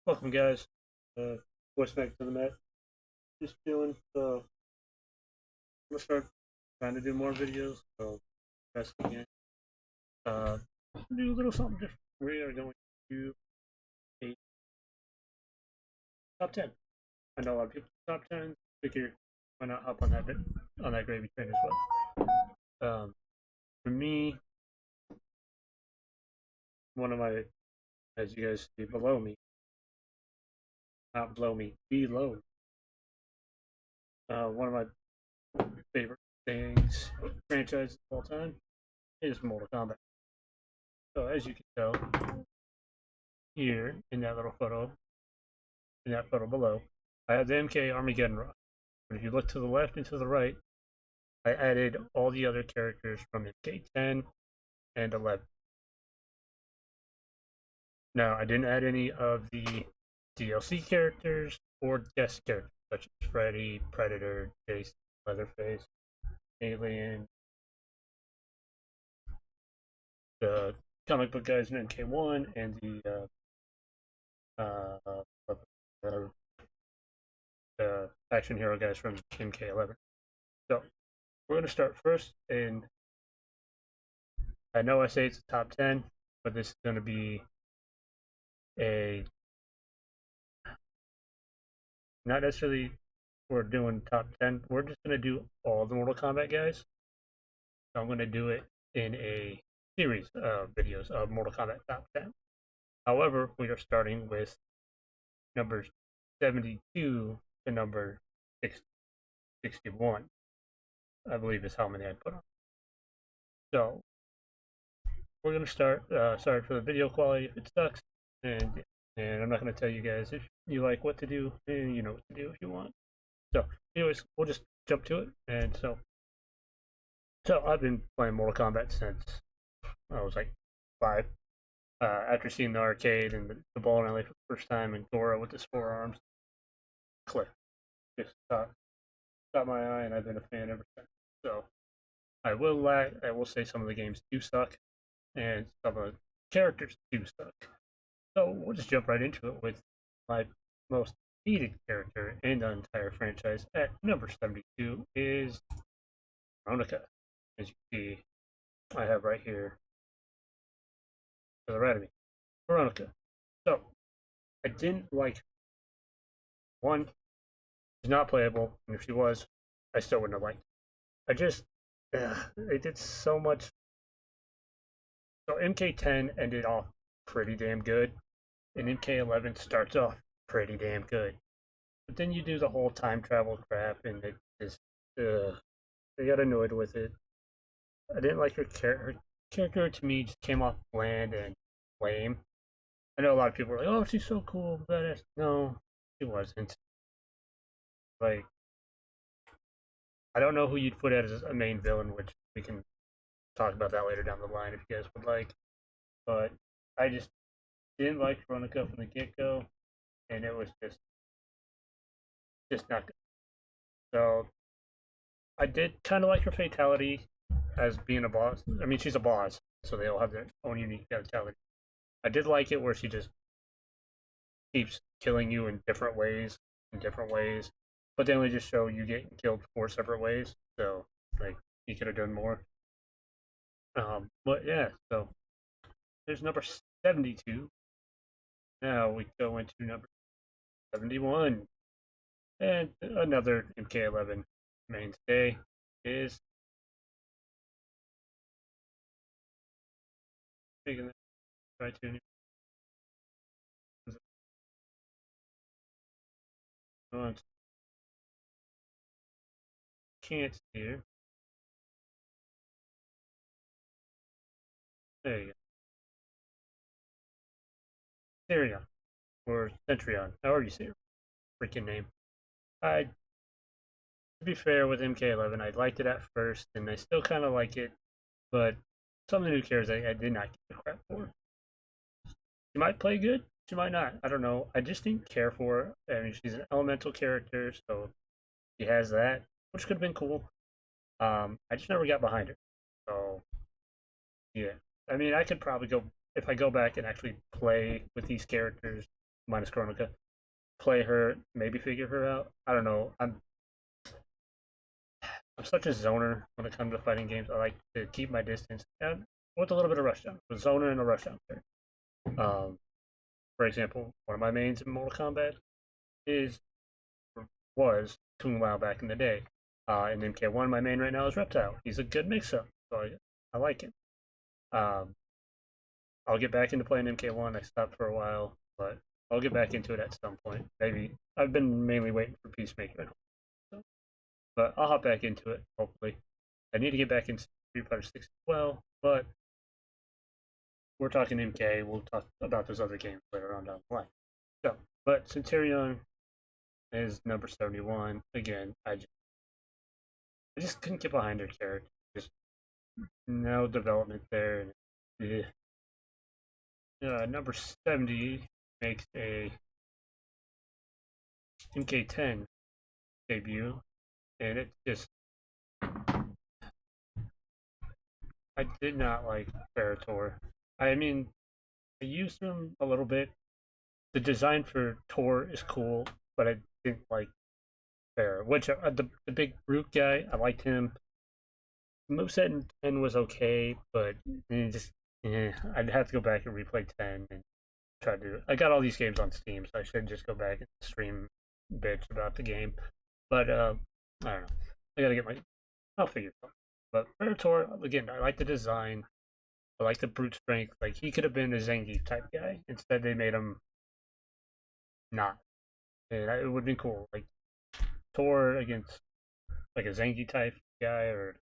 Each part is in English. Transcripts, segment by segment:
Welcome, guys. Voice back to the Met. Just feeling so. I'm gonna start trying to do more videos. So, best again. Uh, do a little something different. We are going to a top 10. I know a lot of people top 10. Figure why not hop on that bit on that gravy train as well. For me, one of my, as you guys see below me, not below me, below. One of my favorite things, franchises of all time, is Mortal Kombat. So as you can tell, here in that little photo, in that photo below, I have the MK Armageddon run. But if you look to the left and to the right, I added all the other characters from MK10 and 11. Now, I didn't add any of the DLC characters or guest characters, such as Freddy, Predator, Jason, Leatherface, Alien, the comic book guys in MK1, and uh, the action hero guys from MK11. So we're going to start first, and I know I say it's a top 10, but this is going to be a not necessarily we're doing top 10. We're just going to do all the Mortal Kombat guys. So I'm going to do it in a series of videos of Mortal Kombat top 10. However, we are starting with numbers 72 to number 61, I believe is how many I put on. So we're going to start. Sorry for the video quality if it sucks, and I'm not going to tell you guys if you like what to do, and you know what to do if you want. So, anyways, we'll just jump to it. And so I've been playing Mortal Kombat since I was like 5. After seeing the arcade and the bowling alley for the first time, and Gora with his forearms, click, just caught my eye, and I've been a fan ever since. So I will say some of the games do suck, and some of the characters do suck. So we'll just jump right into it with my most hated character in the entire franchise. At number 72 is Veronica. As you see, I have right here to the right of me, Veronica. So I didn't like one. She's not playable, and if she was, I still wouldn't have liked it. They did so much. So MK10 ended off pretty damn good, and MK11 starts off pretty damn good. But then you do the whole time travel crap, and it just, I got annoyed with it. I didn't like her character. To me, just came off bland and lame. I know a lot of people are like, "Oh, she's so cool, badass." No, she wasn't. Like, I don't know who you'd put as a main villain, which we can talk about that later down the line if you guys would like. But I just didn't like Veronica from the get go, and it was just not good. So I did kind of like her fatality as being a boss. I mean, she's a boss, so they all have their own unique fatality. I did like it where she just keeps killing you in different ways, but they only just show you getting killed 4 separate ways. So like you could have done more. But yeah, so there's number 72. Now we go into number 71, and another MK11 mainstay is taking try to can't steer. There you go. Therion or Centurion, however you say your freaking name. I To be fair with MK11, I liked it at first, and I still kind of like it, but some of the new characters I did not give a crap for. She might play good, she might not. I don't know. I just didn't care for her. I mean, she's an elemental character, so she has that, which could have been cool. I just never got behind her. So yeah, I mean, I could probably go if I go back and actually play with these characters. minus Chronica, play her, maybe figure her out. I don't know. I'm such a zoner when it comes to fighting games. I like to keep my distance and with a little bit of rushdown. A zoner and a rushdown player. For example, one of my mains in Mortal Kombat is was Kung Lao back in the day. In MK1, my main right now is Reptile. He's a good mix-up, so I like him. I'll get back into playing MK1. I stopped for a while, but I'll get back into it at some point. Maybe I've been mainly waiting for Peacemaker at home, so. But I'll hop back into it. Hopefully, I need to get back into Street Fighter 6 as well. But we're talking MK. We'll talk about those other games later on down the line. So, but Centurion is number 71. Again, I just couldn't get behind her character. Just no development there. And, number 70 makes a MK10 debut, and it just I did not like Ferritor. I mean, I used him a little bit. The design for Tor is cool, but I didn't like Farrah. Which the big brute guy, I liked him. Moveset in 10 was okay, but I'd have to go back and replay 10 and try to do it. I got all these games on Steam, so I should just go back and stream bitch about the game. But I don't know. I gotta get I'll figure it out. But Ferritor, again, I like the design. I like the brute strength. Like, he could have been a Zangief type guy. Instead, they made him not. And it would have been cool. Like, Thor against, like, a Zangief type guy. Or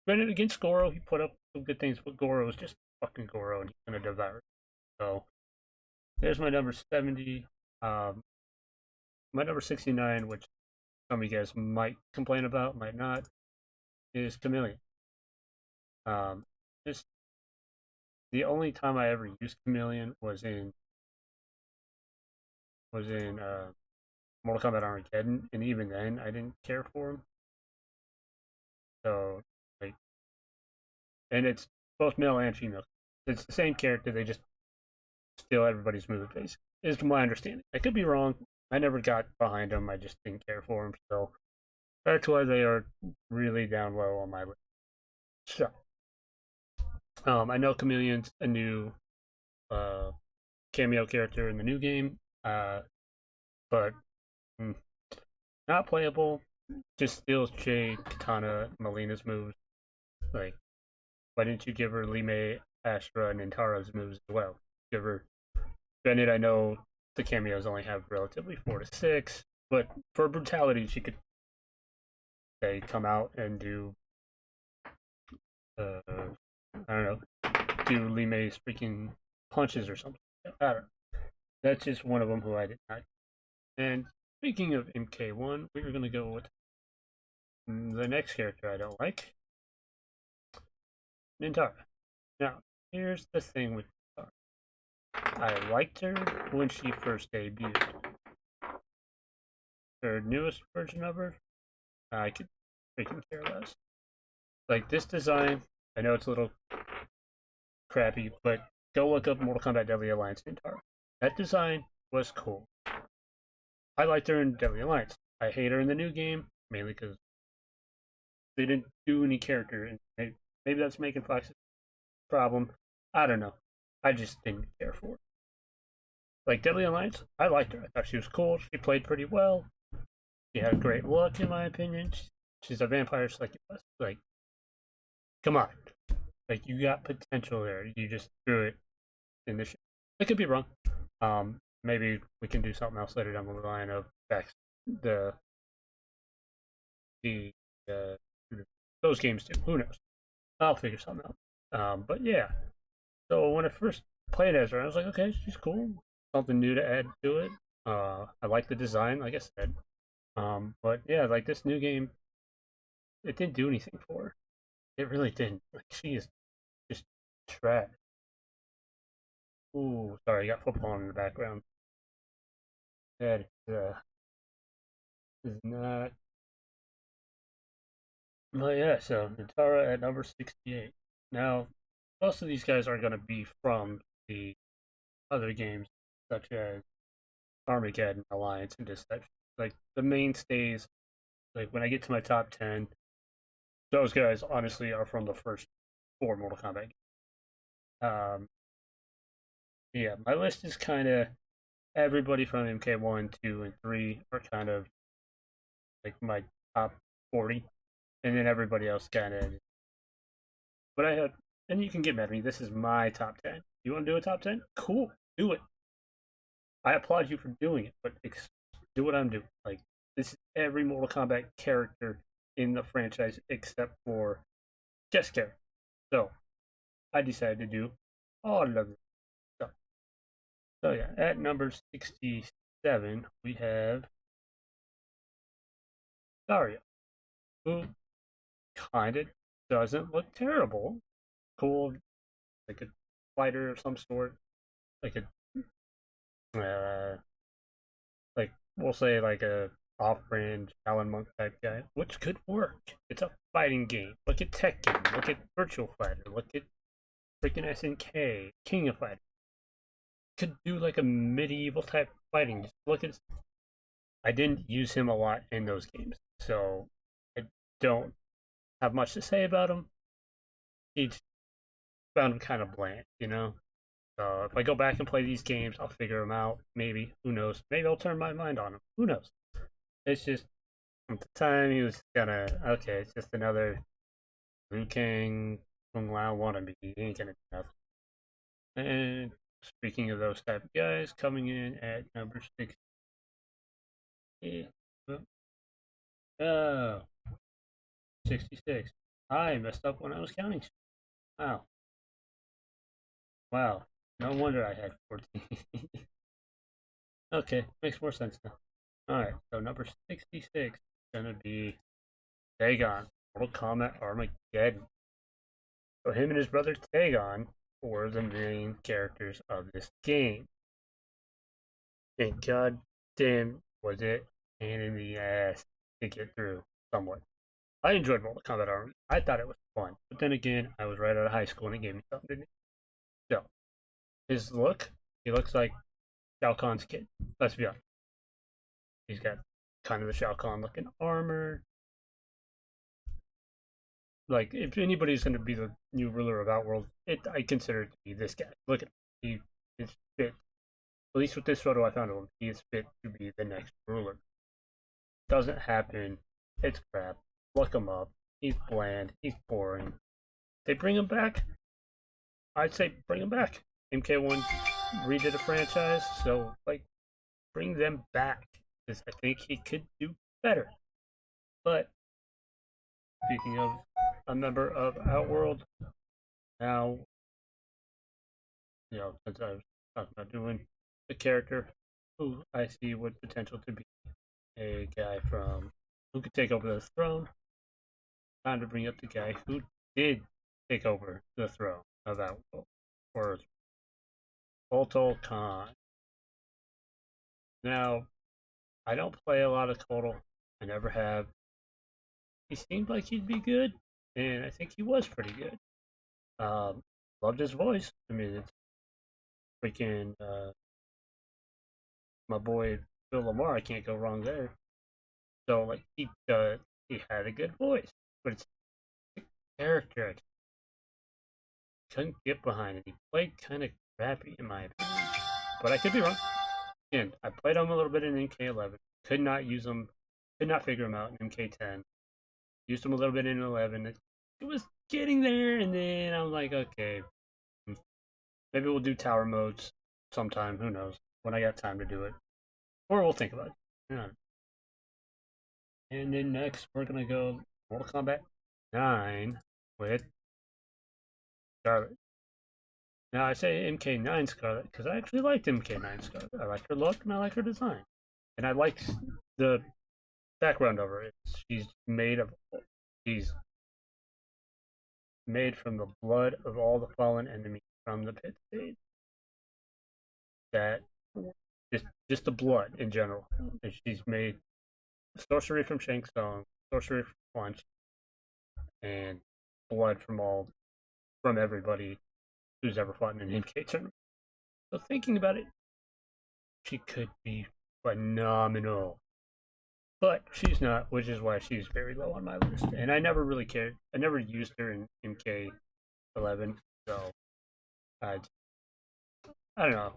granted, against Goro, he put up some good things, but Goro was just fucking Goro, and he's going to devour it. So, there's my number 70. My number 69, which some of you guys might complain about, might not, is Chameleon. Just the only time I ever used Chameleon was in Mortal Kombat Armageddon, and even then I didn't care for him. So, like, and it's both male and female. It's the same character. They just steal everybody's move base. Is my understanding. I could be wrong. I never got behind them. I just didn't care for them. So that's why they are really down low on my list. So, I know Chameleon's a new cameo character in the new game, but not playable. Just steals Jade, Katana, Melina's moves. Like, why didn't you give her Lime, Astra, and Nintara's moves as well? Give her. Granted, I know the cameos only have relatively 4 to 6, but for brutality, she could say come out and do I don't know, do Lime's freaking punches or something. I don't know. That's just one of them who I did not. And speaking of MK1, we're gonna go with the next character I don't like, Nintara. Now, here's the thing with Nintara. I liked her when she first debuted. Her newest version of her, I could freaking care less. Like, this design, I know it's a little crappy, but go look up Mortal Kombat Deadly Alliance Nintara. That design was cool. I liked her in Deadly Alliance. I hate her in the new game, mainly because they didn't do any character, and maybe that's making Fox's problem. I don't know. I just didn't care for her. Like, Deadly Alliance, I liked her. I thought she was cool. She played pretty well. She had a great look, in my opinion. She's a vampire succubus. Like, come on. Like, you got potential there. You just threw it in the shit. I could be wrong. Maybe we can do something else later down the line of those games too. Who knows? I'll figure something out. But yeah. So when I first played as her, I was like, okay, she's cool. Something new to add to it. I like the design, like I said. But yeah, like this new game, it didn't do anything for her. It really didn't. Like, she is just trash. Ooh, sorry, I got football in the background. That is not. But yeah, so Nintara at number 68. Now, most of these guys are going to be from the other games, such as Armageddon, Alliance, and Deception. Like the mainstays. Like when I get to my top 10, those guys honestly are from the first 4 Mortal Kombat games. Yeah, my list is kind of everybody from MK1, 2, and 3 are kind of like my top 40, and then everybody else kind of. But I had, and you can get mad at me. This is my top 10. You want to do a top 10? Cool, do it. I applaud you for doing it, but do what I'm doing. Like this is every Mortal Kombat character in the franchise except for guest character. So I decided to do all of them. So yeah, at number 67 we have Dario, who kind of doesn't look terrible. Cool, like a fighter of some sort, like a like we'll say like a off-brand Alan Monk type guy, which could work. It's a fighting game. Look at Tekken. Look at Virtual Fighter. Look at freaking SNK, King of Fighters. Could do like a medieval type fighting. Just look at. I didn't use him a lot in those games, so I don't have much to say about him. He found him kind of bland, you know. So if I go back and play these games, I'll figure them out. Maybe, who knows? Maybe I'll turn my mind on him. Who knows? It's just at the time he was gonna okay. It's just another Liu Kang Kung Lao wannabe. He ain't gonna do nothing. And speaking of those type of guys, coming in at number 6. Oh, 66. I messed up when I was counting. Wow. Wow. No wonder I had 14. Okay, makes more sense now. Alright, so number 66 is gonna be Dagon, Mortal Kombat Armageddon. So him and his brother Dagon were the main characters of this game. And god damn was it pain in the ass to get through somewhat. I enjoyed Mortal Kombat Armageddon. I thought it was fun. But then again, I was right out of high school and it gave me something, didn't it? So, his look, he looks like Shao Kahn's kid. Let's be honest. He's got kind of the Shao Kahn looking armor. Like, if anybody's going to be the new ruler of Outworld, I consider it to be this guy. Look at him. He is fit. At least with this photo I found of him, he is fit to be the next ruler. Doesn't happen. It's crap. Look him up. He's bland. He's boring. They bring him back. I'd say bring him back. MK1 redid a franchise, so like bring them back because I think he could do better. But speaking of a member of Outworld, now since I was talking about doing a character who I see with potential to be a guy from who could take over the throne, time to bring up the guy who did take over the throne of Outworld, or Mortal Khan. Now, I don't play a lot of Total. I never have. He seemed like he'd be good, and I think he was pretty good. Loved his voice. I mean, it's freaking my boy Phil Lamar. I can't go wrong there. So like he had a good voice, but it's the character I couldn't get behind it. He played kind of crappy in my opinion, but I could be wrong. And I played him a little bit in MK11. Could not use him. Could not figure him out in MK10. Used him a little bit in 11. It was getting there, and then I was like, okay, maybe we'll do tower modes sometime. Who knows? When I got time to do it, or we'll think about it. Yeah. And then next, we're gonna go Mortal Kombat 9 with Scarlet. Now I say MK9 Scarlet because I actually liked MK9 Scarlet. I like her look and I like her design, and I like the background of her. She's made from the blood of all the fallen enemies from the pit stage. That just the blood in general. And she's made sorcery from Shang Tsung, sorcery from Punch, and blood from everybody who's ever fought in an MK tournament. So thinking about it, she could be phenomenal. But she's not, which is why she's very low on my list. And I never really cared. I never used her in MK11, so I, I don't know.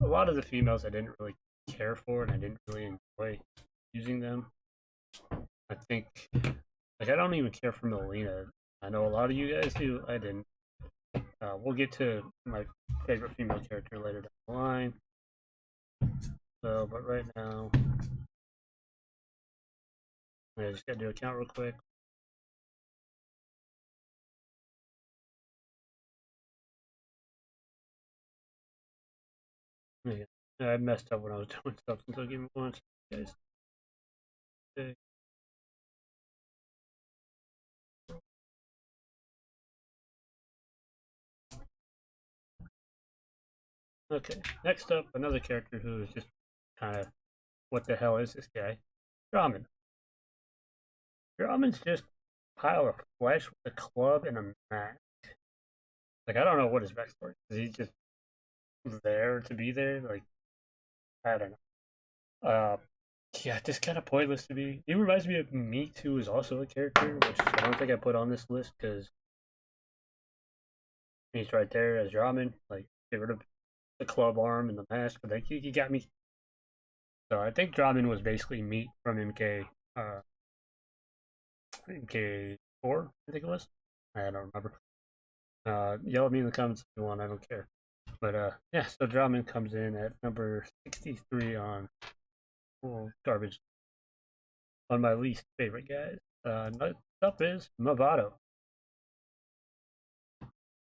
A lot of the females I didn't really care for, and I didn't really enjoy using them. I think, like, I don't even care for Melina. I know a lot of you guys do. I didn't. We'll get to my favorite female character later down the line. So, but right now, I just gotta do a count real quick. Yeah, I messed up when I was doing stuff, so give me one second, guys. Okay. Okay, next up, another character who is just kind of, what the hell is this guy? Ramen. Ramen's just a pile of flesh with a club and a mask. Like, I don't know what his backstory is. Is he just there to be there? Like, I don't know. Yeah, just kind of pointless to me. He reminds me of Meat, who is also a character, which I don't think I put on this list because he's right there as Ramen. Like, get rid of the club arm and the mask, but like, you got me. So I think Ramen was basically Meat from MK4, I think it was. I don't remember. Yell at me in the comments if you want, I don't care. But yeah, so Ramen comes in at number 63 on garbage on my least favorite guys. Next up is Mavado.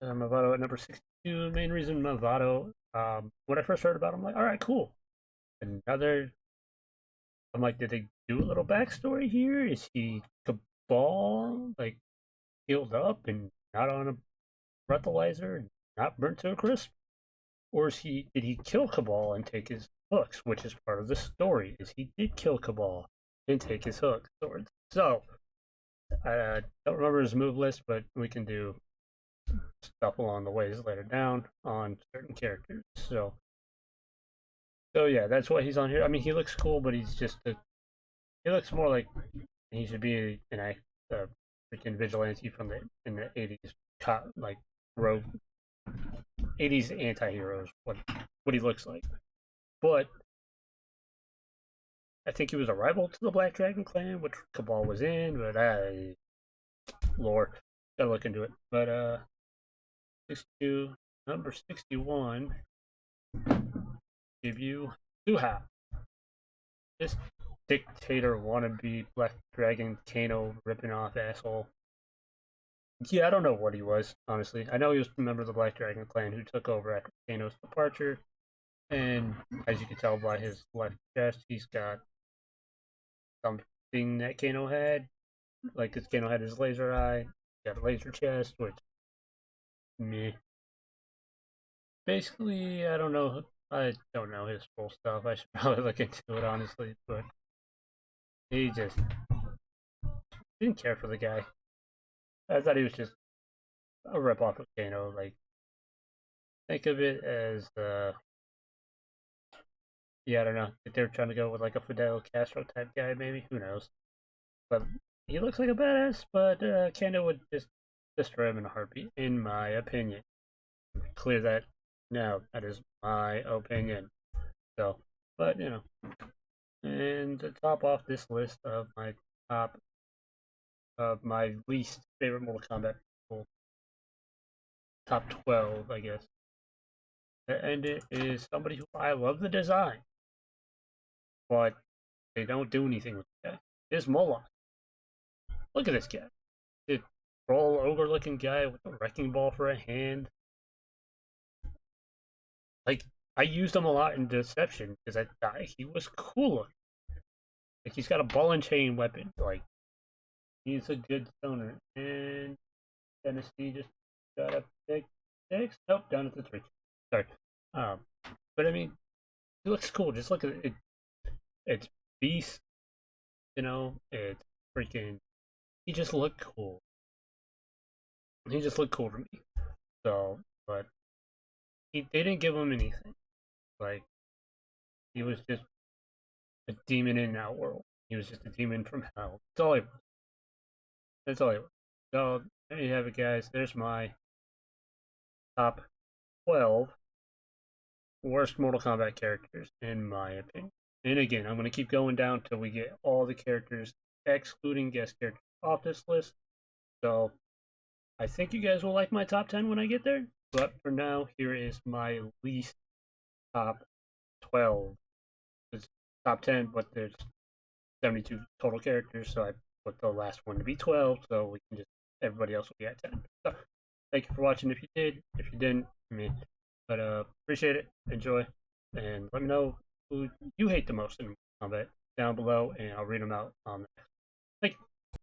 Mavado at number 62. Main reason Mavado, when I first heard about him, I'm like, all right, cool. Another, I'm like, did they do a little backstory here? Is he Cabal, like, healed up and not on a breathalyzer and not burnt to a crisp? Or did he kill Cabal and take his hooks, which is part of the story, is he did kill Cabal and take his hook swords. So, I don't remember his move list, but we can do stuff along the ways later down on certain characters. So yeah, that's why he's on here. I mean, he looks cool, but he's just he looks more like he should be a freaking vigilante from in the 80s, like rogue 80s anti-heroes. What he looks like, but I think he was a rival to the Black Dragon clan, which Cabal was in, but lore, gotta look into it. But 62, number 61, give you Suha. This dictator wannabe Black Dragon Kano ripping off asshole. Yeah, I don't know what he was, honestly. I know he was a member of the Black Dragon clan who took over after Kano's departure. And as you can tell by his left chest, he's got something that Kano had. Like, this Kano had his laser eye, got a laser chest, which, meh. Basically, I don't know his full stuff. I should probably look into it, honestly, but he just didn't care for the guy. I thought he was just a ripoff of Kano. Like, think of it as, yeah, I don't know. If they're trying to go with like a Fidel Castro type guy, maybe. Who knows? But he looks like a badass, but Kano would just destroy him in a heartbeat, in my opinion. Clear that now. That is my opinion. So, but you know, and to top off this list of my least favorite Mortal Kombat people, top 12, I guess. And it is somebody who I love the design, but they don't do anything with the guy. It's Moloch. Look at this guy. The troll ogre looking guy with a wrecking ball for a hand. Like, I used him a lot in Deception because I thought he was cool. Like, he's got a ball and chain weapon. Like, he's a good stoner. And Tennessee just got a big 6. Nope, down at the 3. Sorry. But I mean, he looks cool. Just look at it. It's Beast. You know, it's freaking. He just looked cool. He just looked cool to me. So, but they didn't give him anything. Like, He was just a demon in that world. He was just a demon from hell. That's all he was. That's all he was. So there you have it, guys. There's my top 12 worst Mortal Kombat characters, in my opinion. And again, I'm going to keep going down till we get all the characters, excluding guest characters, off this list. So I think you guys will like my top 10 when I get there. But for now, here is my least top 12. It's top 10, but there's 72 total characters, so I put the last one to be 12, so we can just, everybody else will be at 10. So thank you for watching if you did. If you didn't, I mean, but appreciate it, enjoy, and let me know who you hate the most in combat down below, and I'll read them out on the next